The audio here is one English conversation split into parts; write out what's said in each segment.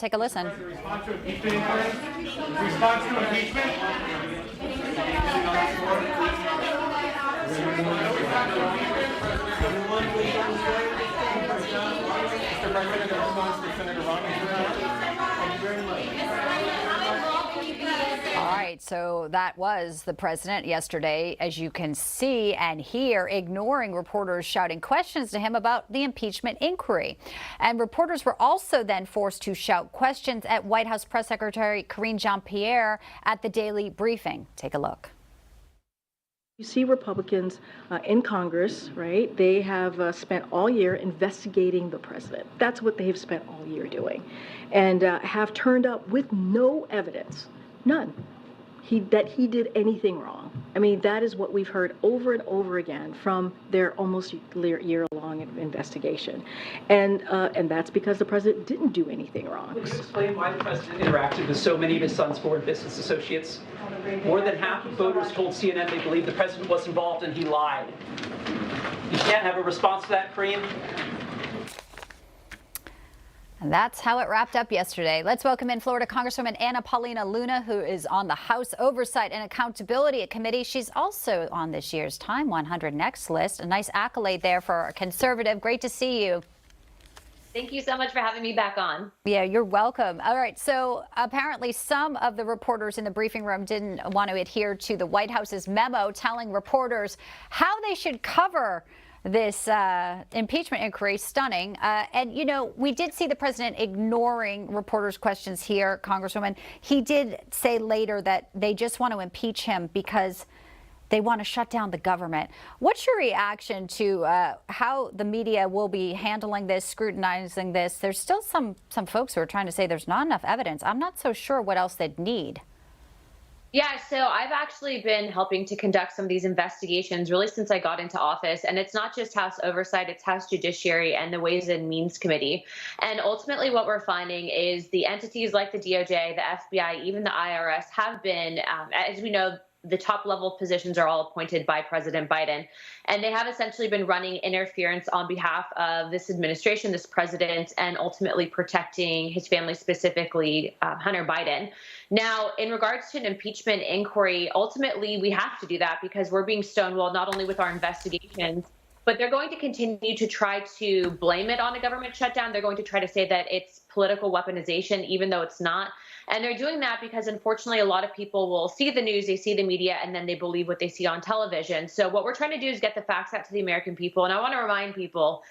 Take a listen. Response to impeachment. Response to impeachment. Mr. President, in response to Senator Romney's thank you very much. All right, so that was the president yesterday, as you can see and hear, ignoring reporters shouting questions to him about the impeachment inquiry. And reporters were also then forced to shout questions at White House Press Secretary Karine Jean-Pierre at the daily briefing. Take a look. You see Republicans in Congress, right? They have spent all year investigating the president. That's what they've spent all year doing, and have turned up with no evidence, none, that he did anything wrong. I mean, that is what we've heard over and over again from their almost year-long investigation, and that's because the president didn't do anything wrong. Would you explain why the president interacted with so many of his son's foreign business associates? More than half of voters told CNN they believe the president was involved and he lied. You can't have a response to that, Karine? And that's how it wrapped up yesterday. Let's welcome in Florida Congresswoman Paulina Luna, who is on the House Oversight and Accountability Committee. She's also on this year's Time 100 Next list. A nice accolade there for a conservative. Great to see you. Thank you so much for having me back on. Yeah, you're welcome. All right, so apparently some of the reporters in the briefing room didn't want to adhere to the White House's memo telling reporters how they should cover this impeachment inquiry. Stunning. And, you know, we did see the president ignoring reporters' questions here, Congresswoman. He did say later that they just want to impeach him because they want to shut down the government. What's your reaction to how the media will be handling this, scrutinizing this? There's still some folks who are trying to say there's not enough evidence. I'm not so sure what else they'd need. Yeah, so I've actually been helping to conduct some of these investigations really since I got into office. And it's not just House Oversight, it's House Judiciary and the Ways and Means Committee. And ultimately what we're finding is the entities like the DOJ, the FBI, even the IRS have been, as we know, the top level positions are all appointed by President Biden. And they have essentially been running interference on behalf of this administration, this president, and ultimately protecting his family, specifically Hunter Biden. Now, in regards to an impeachment inquiry, ultimately we have to do that because we're being stonewalled not only with our investigations, but they're going to continue to try to blame it on a government shutdown. They're going to try to say that it's political weaponization, even though it's not. And they're doing that because, unfortunately, a lot of people will see the news, they see the media, and then they believe what they see on television. So what we're trying to do is get the facts out to the American people. And I want to remind people,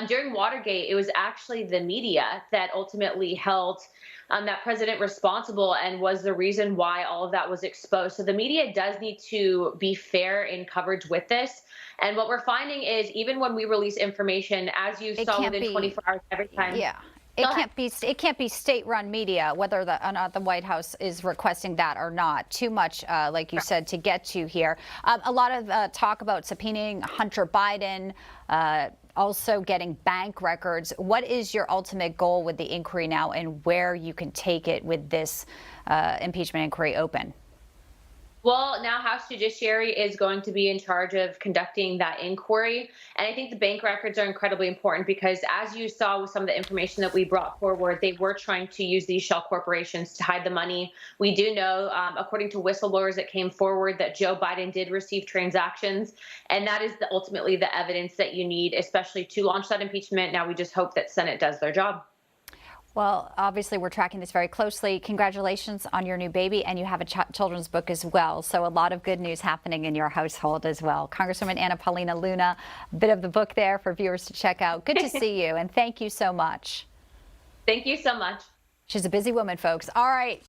during Watergate, it was actually the media that ultimately held that president responsible and was the reason why all of that was exposed. So the media does need to be fair in coverage with this. And what we're finding is even when we release information, as you saw within 24 hours every time. Yeah. It can't be state-run media, whether or not the White House is requesting that or not. Too much, like you said, to get to here. A lot of talk about subpoenaing Hunter Biden, also getting bank records. What is your ultimate goal with the inquiry now, and where you can take it with this impeachment inquiry open? Well, now House Judiciary is going to be in charge of conducting that inquiry. And I think the bank records are incredibly important because, as you saw with some of the information that we brought forward, they were trying to use these shell corporations to hide the money. We do know, according to whistleblowers that came forward, that Joe Biden did receive transactions. And that is ultimately the evidence that you need, especially to launch that impeachment. Now we just hope that Senate does their job. Well, obviously, we're tracking this very closely. Congratulations on your new baby, and you have a children's book as well. So a lot of good news happening in your household as well. Congresswoman Paulina Luna, a bit of the book there for viewers to check out. Good to see you, and thank you so much. Thank you so much. She's a busy woman, folks. All right.